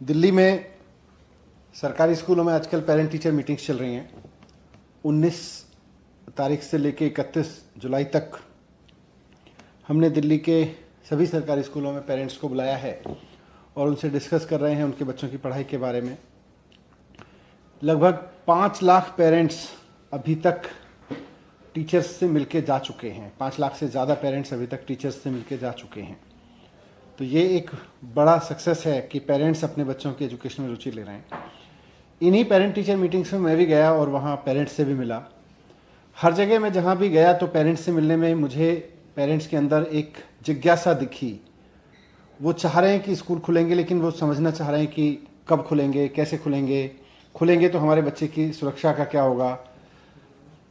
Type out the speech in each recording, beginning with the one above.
दिल्ली में सरकारी स्कूलों में आजकल पेरेंट टीचर मीटिंग्स चल रही हैं। 19 तारीख से लेकर 31 जुलाई तक हमने दिल्ली के सभी सरकारी स्कूलों में पेरेंट्स को बुलाया है और उनसे डिस्कस कर रहे हैं उनके बच्चों की पढ़ाई के बारे में। लगभग 5 लाख पेरेंट्स अभी तक टीचर्स से मिलके जा चुके हैं। 5 लाख से ज़्यादा पेरेंट्स अभी तक टीचर्स से मिलके जा चुके हैं। तो ये एक बड़ा सक्सेस है कि पेरेंट्स अपने बच्चों की एजुकेशन में रुचि ले रहे हैं। इन्हीं पेरेंट टीचर मीटिंग्स में मैं भी गया और वहाँ पेरेंट्स से भी मिला। हर जगह मैं जहाँ भी गया तो पेरेंट्स से मिलने में मुझे पेरेंट्स के अंदर एक जिज्ञासा दिखी। वो चाह रहे हैं कि स्कूल खुलेंगे, लेकिन वो समझना चाह रहे हैं कि कब खुलेंगे, कैसे खुलेंगे तो हमारे बच्चे की सुरक्षा का क्या होगा।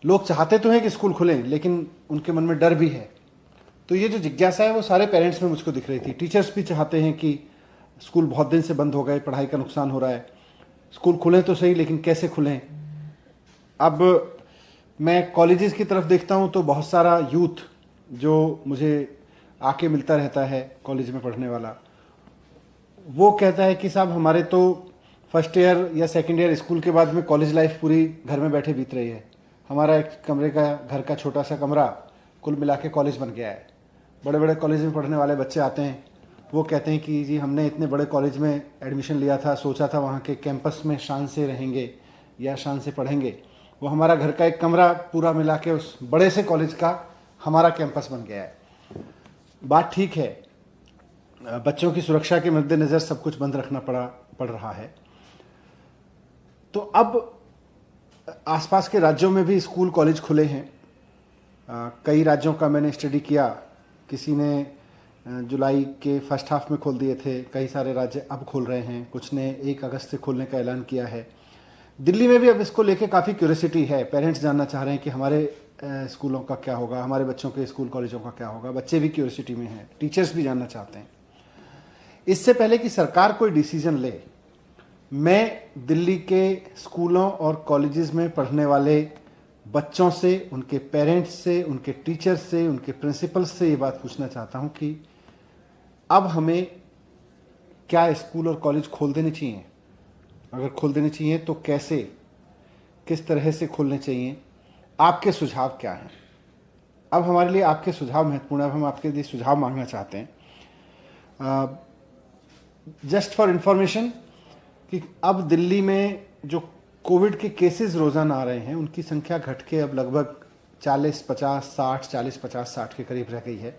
लोग चाहते तो हैं कि स्कूल खुलें, लेकिन उनके मन में डर भी है। तो ये जो जिज्ञासा है वो सारे पेरेंट्स में मुझको दिख रही थी। टीचर्स भी चाहते हैं कि स्कूल बहुत दिन से बंद हो गए, पढ़ाई का नुकसान हो रहा है, स्कूल खुलें तो सही, लेकिन कैसे खुलें। अब मैं कॉलेजेस की तरफ देखता हूँ तो बहुत सारा यूथ जो मुझे आके मिलता रहता है कॉलेज में पढ़ने वाला, वो कहता है कि साहब हमारे तो फर्स्ट ईयर या सेकेंड ईयर स्कूल के बाद में कॉलेज लाइफ पूरी घर में बैठे बीत रही है। हमारा एक कमरे का घर का छोटा सा कमरा कुल मिला के कॉलेज बन गया है। बड़े बड़े कॉलेज में पढ़ने वाले बच्चे आते हैं, वो कहते हैं कि जी हमने इतने बड़े कॉलेज में एडमिशन लिया था, सोचा था वहाँ के कैंपस में शान से रहेंगे या शान से पढ़ेंगे। वो हमारा घर का एक कमरा पूरा मिला के उस बड़े से कॉलेज का हमारा कैंपस बन गया है। बात ठीक है, बच्चों की सुरक्षा के मद्देनज़र सब कुछ बंद रखना पड़ रहा है। तो अब आसपास के राज्यों में भी स्कूल कॉलेज खुले हैं। कई राज्यों का मैंने स्टडी किया। किसी ने जुलाई के फर्स्ट हाफ में खोल दिए थे, कई सारे राज्य अब खोल रहे हैं, कुछ ने 1 अगस्त से खोलने का ऐलान किया है। दिल्ली में भी अब इसको लेके काफ़ी क्यूरियोसिटी है। पेरेंट्स जानना चाह रहे हैं कि हमारे स्कूलों का क्या होगा, हमारे बच्चों के स्कूल कॉलेजों का क्या होगा। बच्चे भी क्यूरियोसिटी में हैं, टीचर्स भी जानना चाहते हैं। इससे पहले कि सरकार कोई डिसीजन ले, मैं दिल्ली के स्कूलों और कॉलेजेस में पढ़ने वाले बच्चों से, उनके पेरेंट्स से, उनके टीचर्स से, उनके प्रिंसिपल्स से ये बात पूछना चाहता हूँ कि अब हमें क्या स्कूल और कॉलेज खोल देने चाहिए। अगर खोल देने चाहिए तो कैसे, किस तरह से खोलने चाहिए, आपके सुझाव क्या हैं। अब हमारे लिए आपके सुझाव महत्वपूर्ण है। अब हम आपके लिए सुझाव मांगना चाहते हैं। जस्ट फॉर इंफॉर्मेशन कि अब दिल्ली में जो कोविड के केसेस रोज़ाना आ रहे हैं, उनकी संख्या घट के अब लगभग 40-50-60 के करीब रह गई है।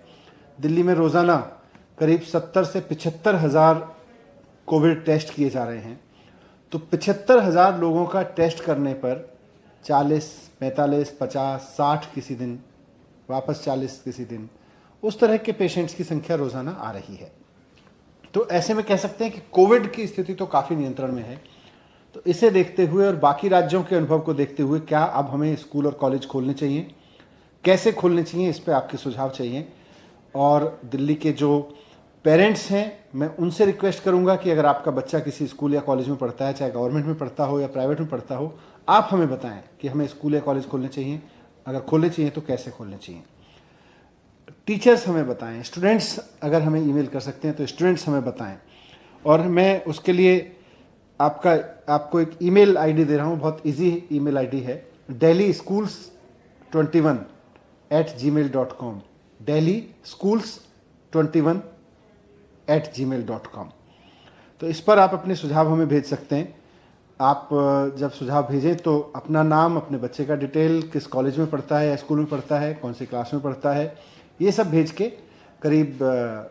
दिल्ली में रोज़ाना करीब 70 से 75 हज़ार कोविड टेस्ट किए जा रहे हैं। तो 75 हज़ार लोगों का टेस्ट करने पर 40, 45, 50, 60 किसी दिन, वापस 40 किसी दिन, उस तरह के पेशेंट्स की संख्या रोज़ाना आ रही है। तो ऐसे में कह सकते हैं कि कोविड की स्थिति तो काफ़ी नियंत्रण में है। तो इसे देखते हुए और बाकी राज्यों के अनुभव को देखते हुए क्या अब हमें स्कूल और कॉलेज खोलने चाहिए, कैसे खोलने चाहिए, इस पर आपके सुझाव चाहिए। और दिल्ली के जो पेरेंट्स हैं, मैं उनसे रिक्वेस्ट करूंगा कि अगर आपका बच्चा किसी स्कूल या कॉलेज में पढ़ता है, चाहे गवर्नमेंट में पढ़ता हो या प्राइवेट में पढ़ता हो, आप हमें बताएं कि हमें स्कूल या कॉलेज खोलने चाहिए। अगर खोलने चाहिए तो कैसे खोलने चाहिए। टीचर्स हमें बताएं, स्टूडेंट्स अगर हमें ईमेल कर सकते हैं तो स्टूडेंट्स हमें बताएं। और मैं उसके लिए आपको एक ईमेल आईडी दे रहा हूँ, बहुत इजी ईमेल आईडी है, delhischools21@gmail.com, delhischools21@gmail.com। तो इस पर आप अपने सुझाव हमें भेज सकते हैं। आप जब सुझाव भेजें तो अपना नाम, अपने बच्चे का डिटेल, किस कॉलेज में पढ़ता है या स्कूल में पढ़ता है, कौन सी क्लास में पढ़ता है, ये सब भेज के, करीब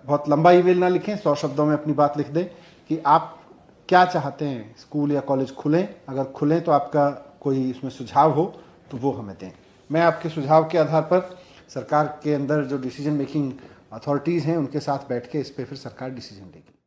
बहुत लंबा ईमेल ना लिखें, 100 शब्दों में अपनी बात लिख दें कि आप क्या चाहते हैं, स्कूल या कॉलेज खुलें। अगर खुलें तो आपका कोई इसमें सुझाव हो तो वो हमें दें। मैं आपके सुझाव के आधार पर सरकार के अंदर जो डिसीजन मेकिंग अथॉरिटीज़ हैं उनके साथ बैठ के इस पर फिर सरकार डिसीजन लेगी।